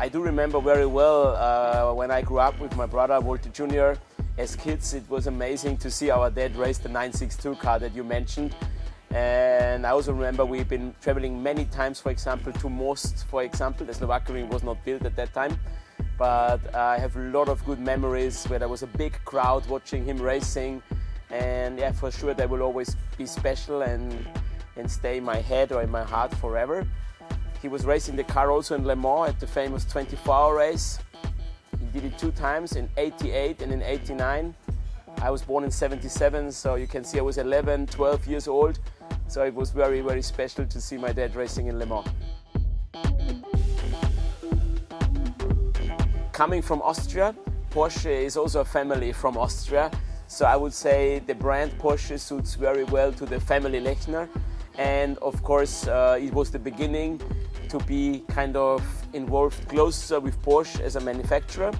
I do remember very well when I grew up with my brother Walter Jr. As kids, it was amazing to see our dad race the 962 car that you mentioned. And I also remember we've been traveling many times, for example, to Most, for example. The Slovakian was not built at that time. But I have a lot of good memories where there was a big crowd watching him racing. And yeah, for sure, they will always be special and stay in my head or in my heart forever. He was racing the car also in Le Mans at the famous 24-hour race. He did it 2 times, in 88 and in 89. I was born in 77, so you can see I was 11, 12 years old. So it was very, very special to see my dad racing in Le Mans. Coming from Austria, Porsche is also a family from Austria. So I would say the brand Porsche suits very well to the family Lechner. And of course, it was the beginning to be kind of involved closer with Porsche as a manufacturer.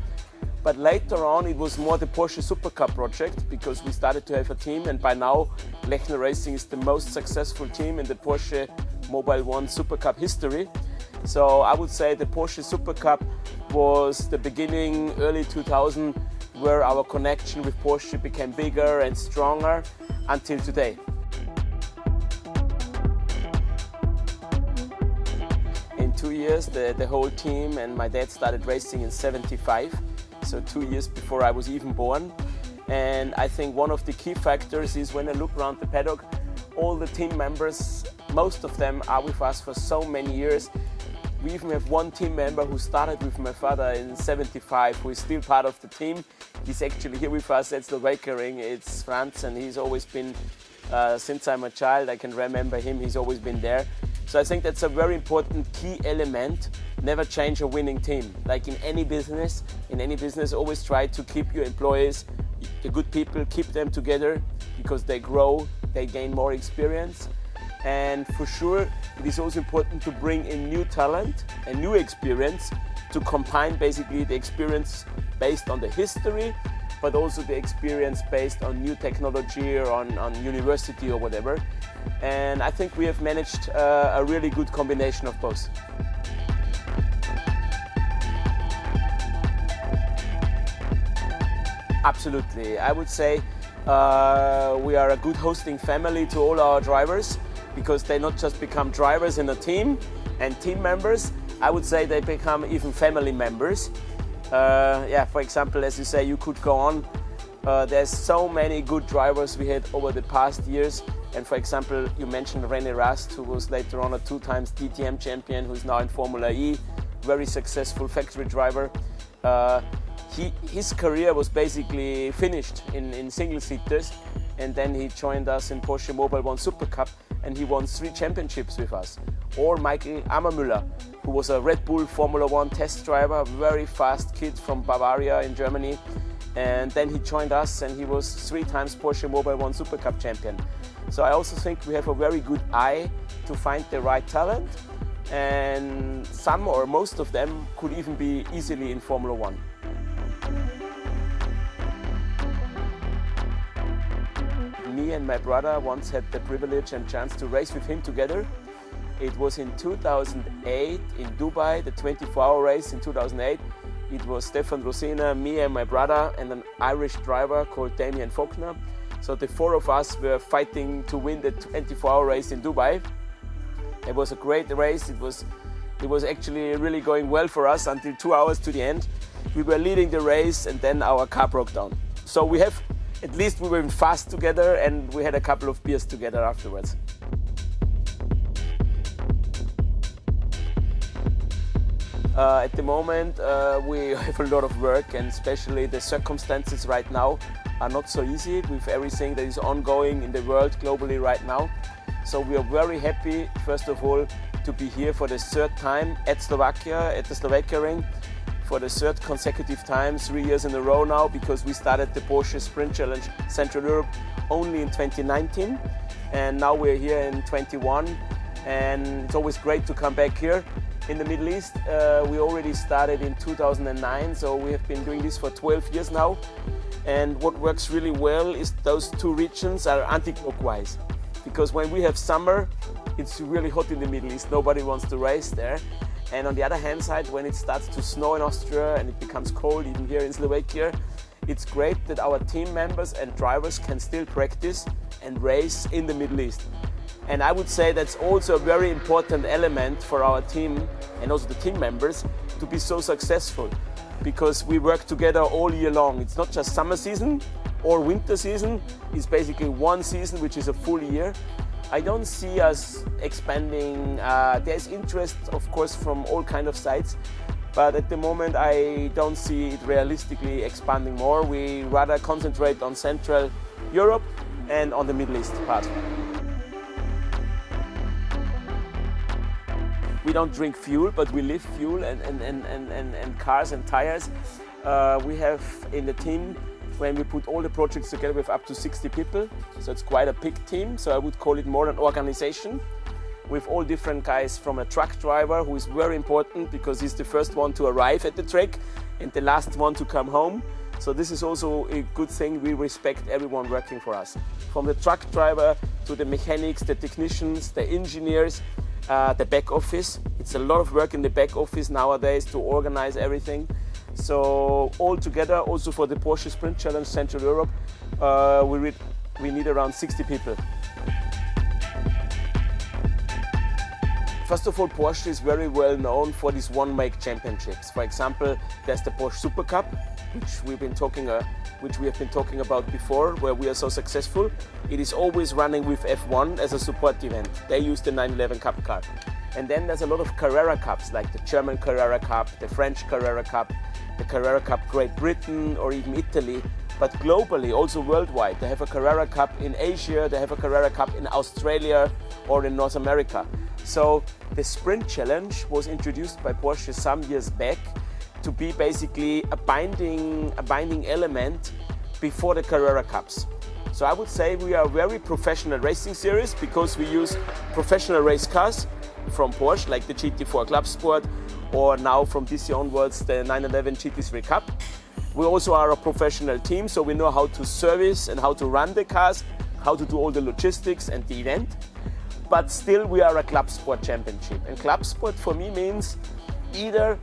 But later on, it was more the Porsche Supercup project because we started to have a team, and by now, Lechner Racing is the most successful team in the Porsche Mobile One Supercup history. So I would say the Porsche Supercup was the beginning, early 2000, where our connection with Porsche became bigger and stronger until today. In 2 years, the whole team and my dad started racing in 75. So 2 years before I was even born. And I think one of the key factors is when I look around the paddock, all the team members, most of them are with us for so many years. We even have one team member who started with my father in 75, who is still part of the team. He's actually here with us at Slovakia Ring. It's Franz, and he's always been, since I'm a child, I can remember him, he's always been there. So I think that's a very important key element. Never change a winning team. Like in any business, always try to keep your employees, the good people, keep them together because they grow, they gain more experience. And for sure, it is also important to bring in new talent and new experience to combine basically the experience based on the history, but also the experience based on new technology or on university or whatever. And I think we have managed a really good combination of both. Absolutely. I would say we are a good hosting family to all our drivers because they not just become drivers in a team and team members, I would say they become even family members. For example, as you say, you could go on. There's so many good drivers we had over the past years. And for example, you mentioned René Rast, who was later on a 2 times DTM champion, who's now in Formula E, very successful factory driver. His career was basically finished in single-seaters, and then he joined us in Porsche Mobile One Super Cup, and he won 3 championships with us. Or Michael Ammermüller, who was a Red Bull Formula One test driver, a very fast kid from Bavaria in Germany, and then he joined us, and he was 3 times Porsche Mobile One Super Cup champion. So I also think we have a very good eye to find the right talent, and some or most of them could even be easily in Formula One. Me and my brother once had the privilege and chance to race with him together. It was in 2008 in Dubai, the 24-hour race in 2008. It was Stefan Rosina, me and my brother, and an Irish driver called Damien Faulkner. So the 4 of us were fighting to win the 24-hour race in Dubai. It was a great race. It was actually really going well for us until 2 hours to the end. We were leading the race and then our car broke down. So at least we were fast together and we had a couple of beers together afterwards. At the moment, we have a lot of work, and especially the circumstances right now are not so easy with everything that is ongoing in the world globally right now. So we are very happy, first of all, to be here for the 3rd time at Slovakia, at the Slovakia Ring, for the 3rd consecutive time, 3 years in a row now, because we started the Porsche Sprint Challenge Central Europe only in 2019, and now we're here in 21, and it's always great to come back here. In the Middle East, we already started in 2009, so we have been doing this for 12 years now. And what works really well is those 2 regions are anti-clockwise. Because when we have summer, it's really hot in the Middle East, nobody wants to race there. And on the other hand side, when it starts to snow in Austria and it becomes cold, even here in Slovakia, it's great that our team members and drivers can still practice and race in the Middle East. And I would say that's also a very important element for our team and also the team members to be so successful, because we work together all year long. It's not just summer season or winter season, it's basically one season which is a full year. I don't see us expanding. There's interest, of course, from all kind of sides, but at the moment I don't see it realistically expanding more. We rather concentrate on Central Europe and on the Middle East part. We don't drink fuel, but we live fuel and cars and tires. We have in the team, when we put all the projects together, we have up to 60 people. So it's quite a big team. So I would call it more an organization with all different guys, from a truck driver, who is very important because he's the first one to arrive at the track and the last one to come home. So this is also a good thing. We respect everyone working for us. From the truck driver to the mechanics, the technicians, the engineers, the back office. It's a lot of work in the back office nowadays to organize everything. So all together, also for the Porsche Sprint Challenge Central Europe, we need around 60 people. First of all, Porsche is very well known for these one-make championships. For example, there's the Porsche Super Cup, which we have been talking about before, where we are so successful. It is always running with F1 as a support event. They use the 911 Cup car. And then there's a lot of Carrera Cups, like the German Carrera Cup, the French Carrera Cup, the Carrera Cup Great Britain or even Italy, but globally, also worldwide. They have a Carrera Cup in Asia, they have a Carrera Cup in Australia or in North America. So the Sprint Challenge was introduced by Porsche some years back to be basically a binding element before the Carrera Cups. So I would say we are a very professional racing series because we use professional race cars from Porsche, like the GT4 Club Sport, or now from this year onwards the 911 GT3 Cup. We also are a professional team, so we know how to service and how to run the cars, how to do all the logistics and the event. But still we are a club sport championship. And club sport for me means either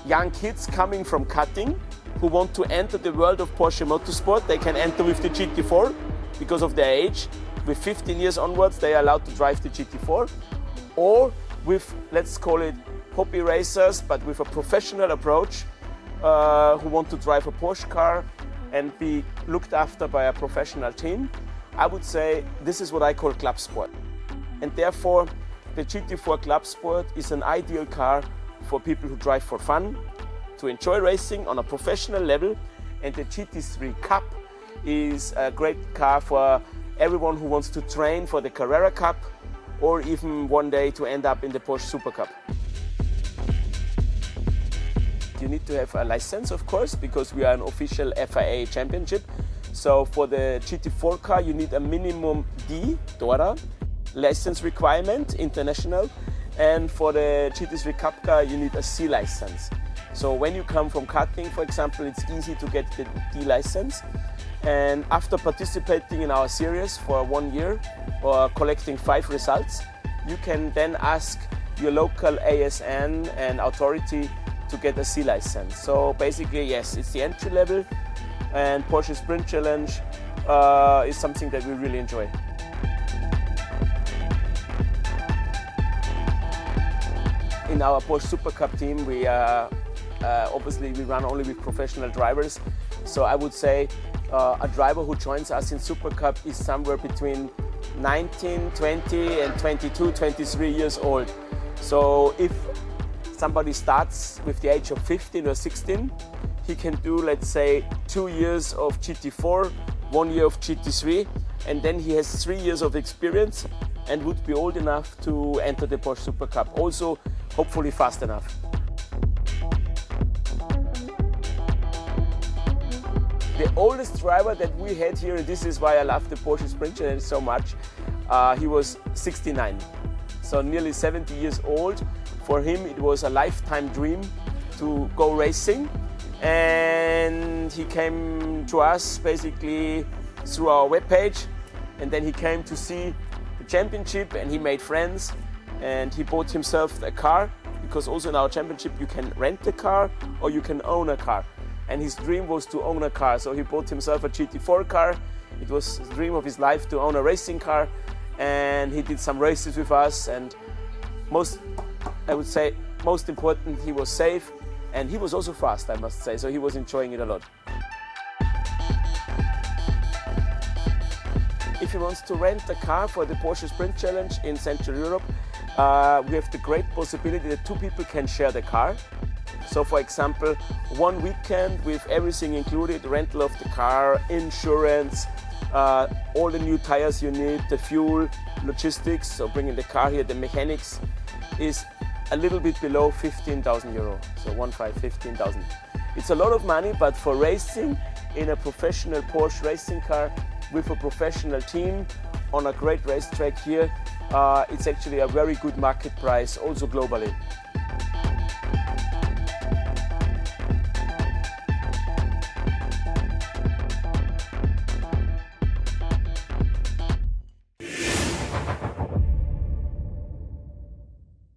young kids coming from karting who want to enter the world of Porsche motorsport, they can enter with the GT4 because of their age. With 15 years onwards, they are allowed to drive the GT4. Or with, let's call it, hobby racers, but with a professional approach, who want to drive a Porsche car and be looked after by a professional team. I would say this is what I call club sport. And therefore, the GT4 Club Sport is an ideal car for people who drive for fun, to enjoy racing on a professional level. And the GT3 Cup is a great car for everyone who wants to train for the Carrera Cup or even one day to end up in the Porsche Super Cup. You need to have a license, of course, because we are an official FIA championship. So for the GT4 car, you need a minimum D, DORA, license requirement, international. And for the GT3 Cup car, you need a C license. So when you come from karting, for example, it's easy to get the D license. And after participating in our series for 1 year or collecting 5 results, you can then ask your local ASN and authority to get a C license. So basically, yes, it's the entry level, and Porsche Sprint Challenge is something that we really enjoy. In our Porsche Super Cup team, we obviously we run only with professional drivers. So I would say a driver who joins us in Super Cup is somewhere between 19, 20 and 22, 23 years old. So if somebody starts with the age of 15 or 16, he can do, let's say, 2 years of GT4, 1 year of GT3, and then he has 3 years of experience and would be old enough to enter the Porsche Super Cup. Also, hopefully fast enough. The oldest driver that we had here, and this is why I love the Porsche Sprint Challenge so much, he was 69, so nearly 70 years old. For him, it was a lifetime dream to go racing, and he came to us basically through our webpage, and then he came to see the championship, and he made friends, and he bought himself a car, because also in our championship you can rent a car or you can own a car. And his dream was to own a car, so he bought himself a GT4 car. It was the dream of his life to own a racing car, and he did some races with us, and most important, he was safe, and he was also fast, I must say, so he was enjoying it a lot. If he wants to rent a car for the Porsche Sprint Challenge in Central Europe, we have the great possibility that two people can share the car. So for example, one weekend with everything included, rental of the car, insurance, all the new tires you need, the fuel, logistics, so bringing the car here, the mechanics, is a little bit below 15,000 euro. So 15,000. It's a lot of money, but for racing in a professional Porsche racing car with a professional team on a great racetrack here, it's actually a very good market price also globally.